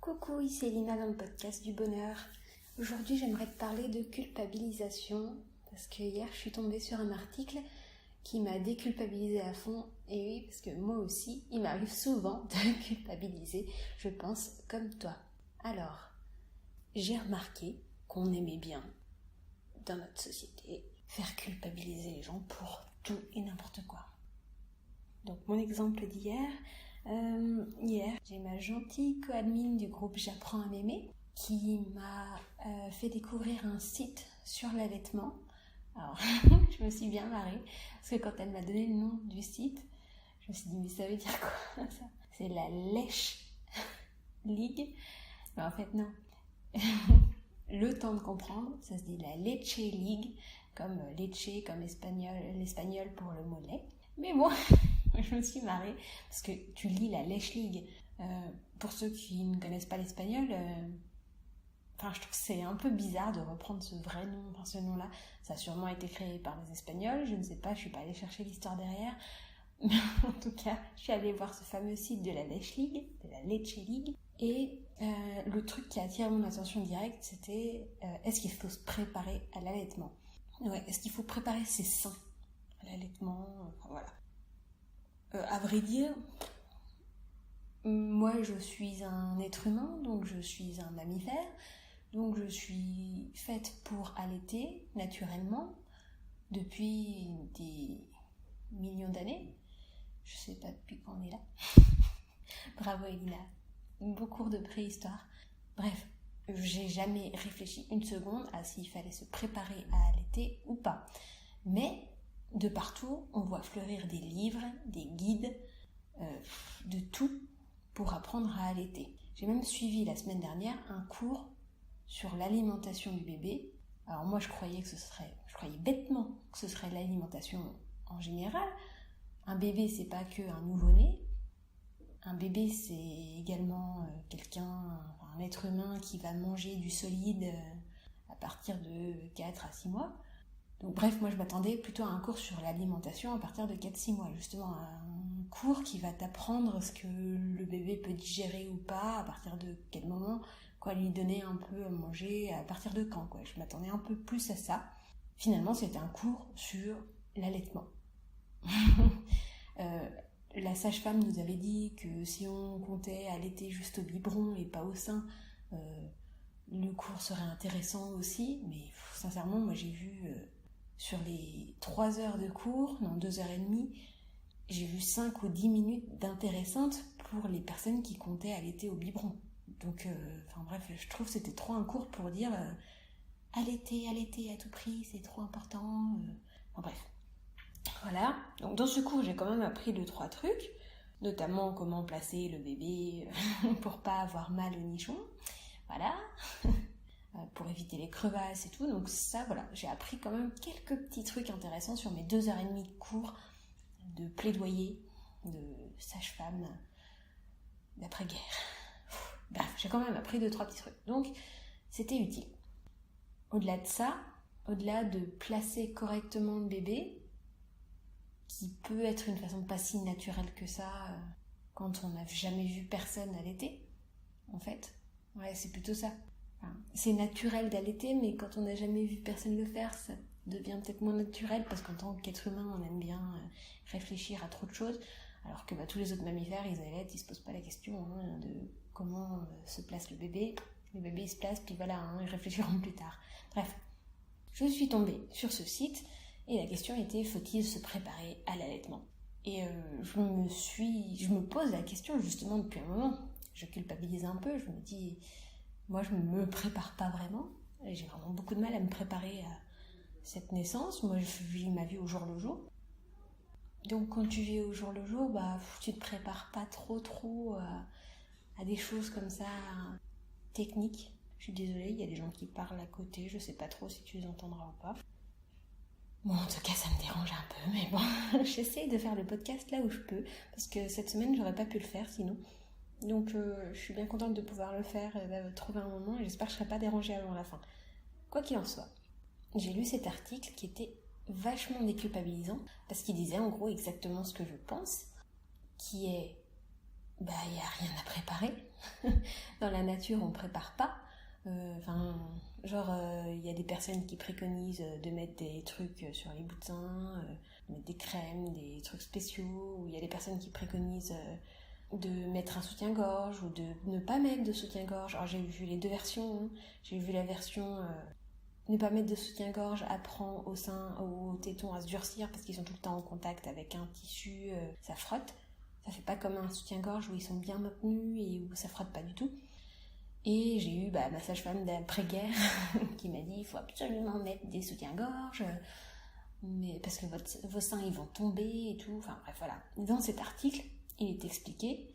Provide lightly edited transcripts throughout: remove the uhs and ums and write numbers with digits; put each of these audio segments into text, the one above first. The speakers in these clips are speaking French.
Coucou, ici Elina dans le podcast du bonheur. Aujourd'hui, j'aimerais te parler de culpabilisation parce que hier, je suis tombée sur un article qui m'a déculpabilisée à fond. Et oui, parce que moi aussi, il m'arrive souvent de culpabiliser, je pense, comme toi. Alors, j'ai remarqué qu'on aimait bien, dans notre société, faire culpabiliser les gens pour tout et n'importe quoi. Donc, mon exemple d'hier... Hier, j'ai ma gentille co-admin du groupe J'apprends à m'aimer qui m'a fait découvrir un site sur l'allaitement. Alors, je me suis bien marrée parce que quand elle m'a donné le nom du site, je me suis dit, mais ça veut dire quoi ça? C'est la Lèche League. Mais en fait, non. Le temps de comprendre, ça se dit la Leche League, comme leche, comme l'espagnol pour le mot lait. Mais bon... Je me suis marrée parce que tu lis la Lèche League. Pour ceux qui ne connaissent pas l'espagnol, je trouve que c'est un peu bizarre de reprendre ce vrai nom, ce nom-là. Ça a sûrement été créé par les Espagnols, je ne sais pas, je ne suis pas allée chercher l'histoire derrière. Mais en tout cas, je suis allée voir ce fameux site de la Lèche League, de la Leche League. Et le truc qui a attiré mon attention directe, c'était est-ce qu'il faut se préparer à l'allaitement ? Ouais, est-ce qu'il faut préparer ses seins à l'allaitement ? Voilà. À vrai dire, moi je suis un être humain, donc je suis un mammifère, donc je suis faite pour allaiter naturellement depuis des millions d'années. Je sais pas depuis quand on est là. Bravo Elina, beau cours de préhistoire. Bref, j'ai jamais réfléchi une seconde à s'il fallait se préparer à allaiter ou pas. Mais de partout, on voit fleurir des livres, des guides, de tout pour apprendre à allaiter. J'ai même suivi la semaine dernière un cours sur l'alimentation du bébé. Alors moi, je croyais bêtement que ce serait l'alimentation en général. Un bébé, c'est pas que un nouveau-né. Un bébé, c'est également un être humain qui va manger du solide à partir de 4 à 6 mois. Donc bref, moi je m'attendais plutôt à un cours sur l'alimentation à partir de 4-6 mois, justement un cours qui va t'apprendre ce que le bébé peut digérer ou pas, à partir de quel moment, quoi lui donner un peu à manger, à partir de quand, quoi. Je m'attendais un peu plus à ça. Finalement, c'était un cours sur l'allaitement. La sage-femme nous avait dit que si on comptait allaiter juste au biberon et pas au sein, le cours serait intéressant aussi, mais sincèrement, moi j'ai vu... sur les 3 heures de cours, 2 heures et demie, j'ai vu 5 ou 10 minutes d'intéressantes pour les personnes qui comptaient allaiter au biberon. Donc, bref, je trouve que c'était trop un cours pour dire allaiter à tout prix, c'est trop important. Bref. Voilà. Donc, dans ce cours, j'ai quand même appris 2-3 trucs, notamment comment placer le bébé pour pas avoir mal au nichon. Voilà. Pour éviter les crevasses et tout, donc ça voilà, j'ai appris quand même quelques petits trucs intéressants sur mes 2 heures et demie de cours de plaidoyer de sage-femme d'après-guerre. Bref, j'ai quand même appris 2-3 petits trucs, donc c'était utile. Au-delà de ça, au-delà de placer correctement le bébé, qui peut être une façon pas si naturelle que ça quand on n'a jamais vu personne allaiter, en fait, ouais, c'est plutôt ça. C'est naturel d'allaiter, mais quand on n'a jamais vu personne le faire, ça devient peut-être moins naturel parce qu'en tant qu'être humain, on aime bien réfléchir à trop de choses, alors que tous les autres mammifères, ils allaitent, ils se posent pas la question de comment se place le bébé. Le bébé il se place, puis voilà, ils réfléchiront plus tard. Bref, je suis tombée sur ce site et la question était, faut-il se préparer à l'allaitement ? Et je me pose la question justement depuis un moment. Je culpabilise un peu, je me dis... Moi, je ne me prépare pas vraiment. Et j'ai vraiment beaucoup de mal à me préparer à cette naissance. Moi, je vis ma vie au jour le jour. Donc, quand tu vis au jour le jour, tu ne te prépares pas trop à des choses comme ça, techniques. Je suis désolée, il y a des gens qui parlent à côté. Je ne sais pas trop si tu les entendras ou pas. Bon, en tout cas, ça me dérange un peu. Mais bon, j'essaie de faire le podcast là où je peux. Parce que cette semaine, j'aurais pas pu le faire sinon. Donc je suis bien contente de pouvoir le faire, trouver un moment, et j'espère que je ne serai pas dérangée avant la fin. Quoi qu'il en soit, j'ai lu cet article qui était vachement déculpabilisant, parce qu'il disait en gros exactement ce que je pense, qui est il n'y a rien à préparer. Dans la nature, on ne prépare pas. Il y a des personnes qui préconisent de mettre des trucs sur les bouts de seins, de mettre des crèmes, des trucs spéciaux. Ou il y a des personnes qui préconisent de mettre un soutien-gorge ou de ne pas mettre de soutien-gorge. Alors j'ai vu les deux versions. J'ai vu la version ne pas mettre de soutien-gorge apprend au sein, aux tétons à se durcir parce qu'ils sont tout le temps en contact avec un tissu, ça frotte. Ça fait pas comme un soutien-gorge où ils sont bien maintenus et où ça frotte pas du tout. Et j'ai eu ma sage-femme d'après-guerre qui m'a dit il faut absolument mettre des soutiens-gorge mais parce que vos seins ils vont tomber et tout. Enfin bref, voilà. Dans cet article, il est expliqué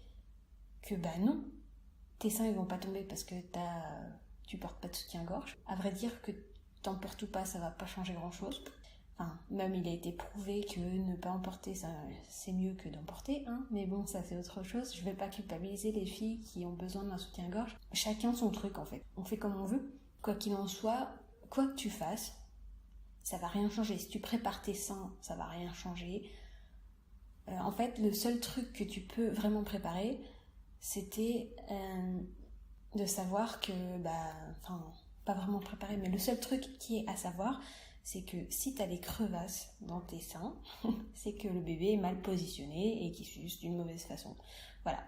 que non, tes seins ils vont pas tomber parce que tu portes pas de soutien-gorge. À vrai dire que t'en portes ou pas, ça va pas changer grand-chose. Enfin, même il a été prouvé que ne pas en porter, ça, c'est mieux que d'en porter, hein. Mais bon, ça c'est autre chose. Je vais pas culpabiliser les filles qui ont besoin d'un soutien-gorge. Chacun son truc en fait. On fait comme on veut. Quoi qu'il en soit, quoi que tu fasses, ça va rien changer. Si tu prépares tes seins, ça va rien changer. En fait, le seul truc que tu peux vraiment préparer, c'était de savoir que, pas vraiment préparer, mais le seul truc qui est à savoir, c'est que si tu as des crevasses dans tes seins, c'est que le bébé est mal positionné et qu'il suce d'une mauvaise façon. Voilà.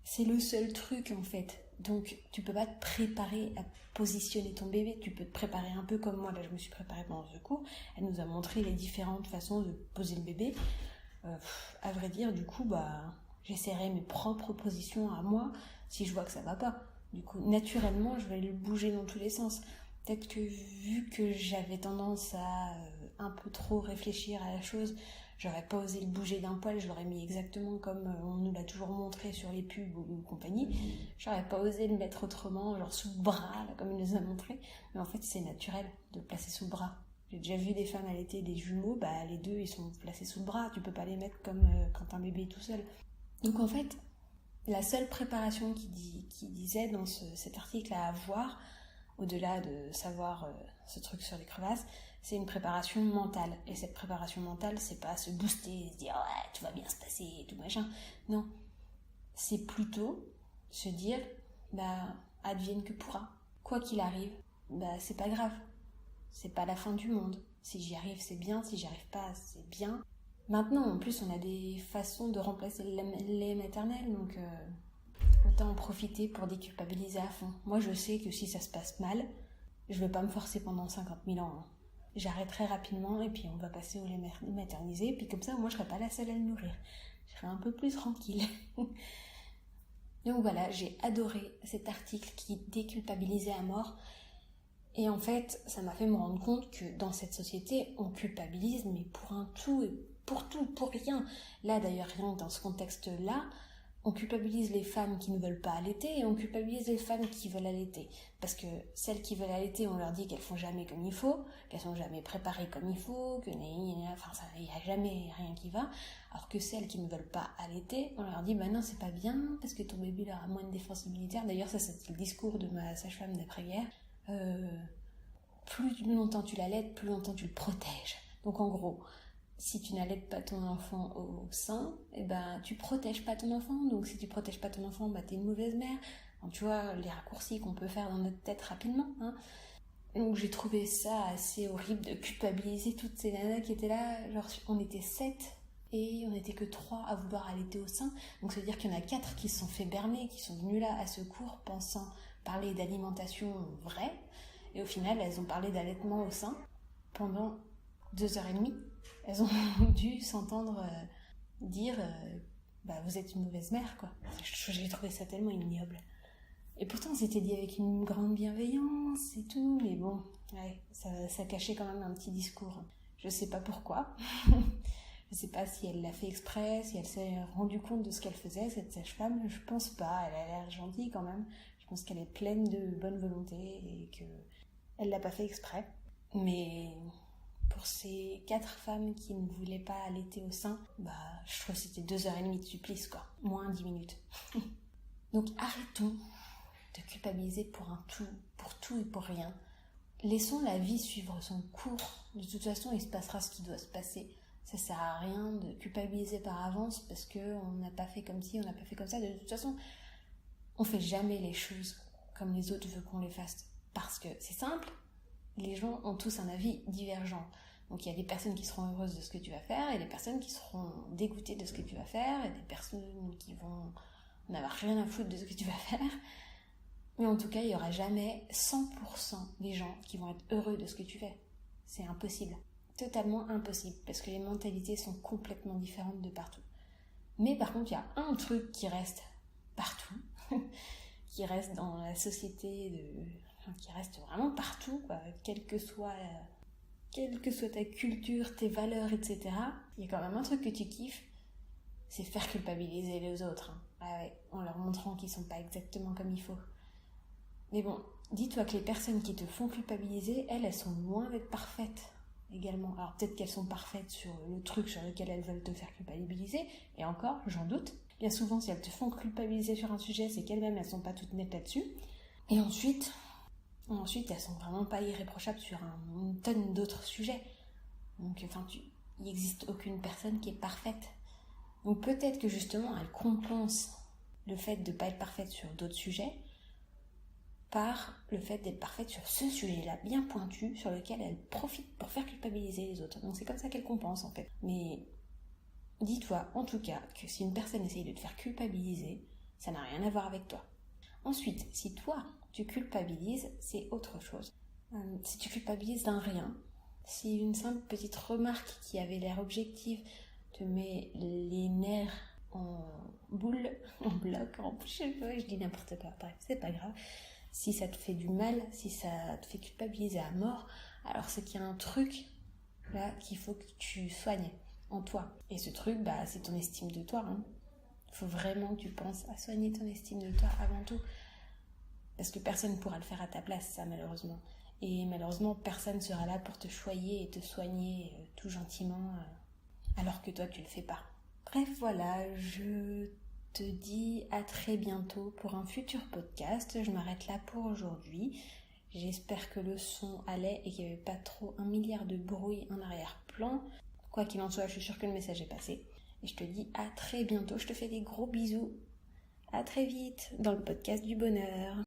C'est le seul truc en fait. Donc tu peux pas te préparer à positionner ton bébé. Tu peux te préparer un peu comme moi. Là je me suis préparée pendant ce cours. Elle nous a montré les différentes façons de poser le bébé. À vrai dire, du coup, j'essaierai mes propres positions à moi si je vois que ça va pas. Du coup, naturellement, je vais le bouger dans tous les sens. Peut-être que vu que j'avais tendance à un peu trop réfléchir à la chose, j'aurais pas osé le bouger d'un poil, je l'aurais mis exactement comme on nous l'a toujours montré sur les pubs ou compagnie. J'aurais pas osé le mettre autrement, genre sous le bras, là, comme il nous a montré. Mais en fait, c'est naturel de le placer sous le bras. J'ai déjà vu des femmes allaiter des jumeaux, les deux ils sont placés sous le bras, tu peux pas les mettre comme quand un bébé est tout seul. Donc en fait, la seule préparation qui disait dans cet article à avoir, au-delà de savoir ce truc sur les crevasses, c'est une préparation mentale. Et cette préparation mentale, c'est pas se booster et se dire ouais, tout va bien se passer et tout machin. Non, c'est plutôt se dire advienne que pourra. Quoi qu'il arrive, c'est pas grave. C'est pas la fin du monde. Si j'y arrive, c'est bien. Si j'y arrive pas, c'est bien. Maintenant, en plus, on a des façons de remplacer le lait maternel, donc autant en profiter pour déculpabiliser à fond. Moi, je sais que si ça se passe mal, je vais pas me forcer pendant 50 000 ans. Hein. J'arrêterai rapidement et puis on va passer au lait maternisé. Puis comme ça, moi, je serai pas la seule à le nourrir. Je serai un peu plus tranquille. Donc voilà, j'ai adoré cet article qui déculpabilisait à mort. Et en fait, ça m'a fait me rendre compte que dans cette société, on culpabilise, mais pour un tout et pour tout, pour rien. Là, d'ailleurs, rien que dans ce contexte-là, on culpabilise les femmes qui ne veulent pas allaiter et on culpabilise les femmes qui veulent allaiter. Parce que celles qui veulent allaiter, on leur dit qu'elles font jamais comme il faut, qu'elles sont jamais préparées comme il faut, il n'y a jamais rien qui va. Alors que celles qui ne veulent pas allaiter, on leur dit non, c'est pas bien, parce que ton bébé aura moins de défense immunitaire. D'ailleurs, ça, c'est le discours de ma sage-femme d'après-guerre. Plus longtemps tu l'allaites, plus longtemps tu le protèges. Donc en gros, si tu n'allaites pas ton enfant au sein, tu protèges pas ton enfant. Donc si tu protèges pas ton enfant, t'es une mauvaise mère. Donc, tu vois les raccourcis qu'on peut faire dans notre tête rapidement. Hein. Donc j'ai trouvé ça assez horrible de culpabiliser toutes ces nanas qui étaient là. Genre on était 7 et on n'était que 3 à vouloir allaiter au sein. Donc ça veut dire qu'il y en a 4 qui se sont fait berner, qui sont venus là à ce cours pensant parler d'alimentation vraie. Et au final, elles ont parlé d'allaitement au sein pendant 2h30. Elles ont dû s'entendre dire vous êtes une mauvaise mère, quoi. J'ai trouvé ça tellement ignoble. Et pourtant, c'était dit avec une grande bienveillance et tout, mais bon, ouais, ça cachait quand même un petit discours. Je sais pas pourquoi. Je sais pas si elle l'a fait exprès, si elle s'est rendue compte de ce qu'elle faisait, cette sage-femme. Je pense pas, elle a l'air gentille quand même. Je pense qu'elle est pleine de bonne volonté et qu'elle l'a pas fait exprès. Mais pour ces 4 femmes qui ne voulaient pas allaiter au sein, je trouve que c'était 2h30 de supplice, quoi. Moins 10 minutes. Donc arrêtons de culpabiliser pour tout et pour rien. Laissons la vie suivre son cours. De toute façon, il se passera ce qui doit se passer. Ça sert à rien de culpabiliser par avance parce qu'on n'a pas fait comme ci, on n'a pas fait comme ça. De toute façon, on fait jamais les choses comme les autres veulent qu'on les fasse. Parce que c'est simple, les gens ont tous un avis divergent. Donc il y a des personnes qui seront heureuses de ce que tu vas faire, et des personnes qui seront dégoûtées de ce que tu vas faire, et des personnes qui vont n'avoir rien à foutre de ce que tu vas faire. Mais en tout cas, il n'y aura jamais 100% des gens qui vont être heureux de ce que tu fais. C'est impossible. Totalement impossible, parce que les mentalités sont complètement différentes de partout. Mais par contre, il y a un truc qui reste partout, qui reste dans la société, qui reste vraiment partout, quoi, quelle que soit ta culture, tes valeurs, etc. Il y a quand même un truc que tu kiffes, c'est faire culpabiliser les autres. En leur montrant qu'ils sont pas exactement comme il faut. Mais bon, dis-toi que les personnes qui te font culpabiliser, elles sont loin d'être parfaites également. Alors peut-être qu'elles sont parfaites sur le truc sur lequel elles veulent te faire culpabiliser, et encore, j'en doute. Bien souvent, si elles te font culpabiliser sur un sujet, c'est qu'elles-mêmes, elles sont pas toutes nettes là-dessus. Et ensuite, elles sont vraiment pas irréprochables sur une tonne d'autres sujets. Donc, il n'existe aucune personne qui est parfaite. Donc peut-être que justement, elle compense le fait de ne pas être parfaite sur d'autres sujets par le fait d'être parfaite sur ce sujet-là bien pointu, sur lequel elle profite pour faire culpabiliser les autres. Donc c'est comme ça qu'elle compense en fait. Mais dis-toi en tout cas que si une personne essaye de te faire culpabiliser, ça n'a rien à voir avec toi. Ensuite, si toi tu culpabilises, c'est autre chose. Si tu culpabilises d'un rien, si une simple petite remarque qui avait l'air objective te met les nerfs en boule, en bloc, je dis n'importe quoi, bref, c'est pas grave. Si ça te fait du mal, si ça te fait culpabiliser à mort, alors c'est qu'il y a un truc là qu'il faut que tu soignes en toi. Et ce truc, c'est ton estime de toi. Il faut vraiment que tu penses à soigner ton estime de toi avant tout. Parce que personne ne pourra le faire à ta place, ça, malheureusement. Et malheureusement, personne ne sera là pour te choyer et te soigner tout gentiment, alors que toi, tu le fais pas. Bref, voilà, je te dis à très bientôt pour un futur podcast. Je m'arrête là pour aujourd'hui. J'espère que le son allait et qu'il n'y avait pas trop 1 milliard de bruit en arrière-plan. Quoi qu'il en soit, je suis sûre que le message est passé. Et je te dis à très bientôt. Je te fais des gros bisous. À très vite dans le podcast du bonheur.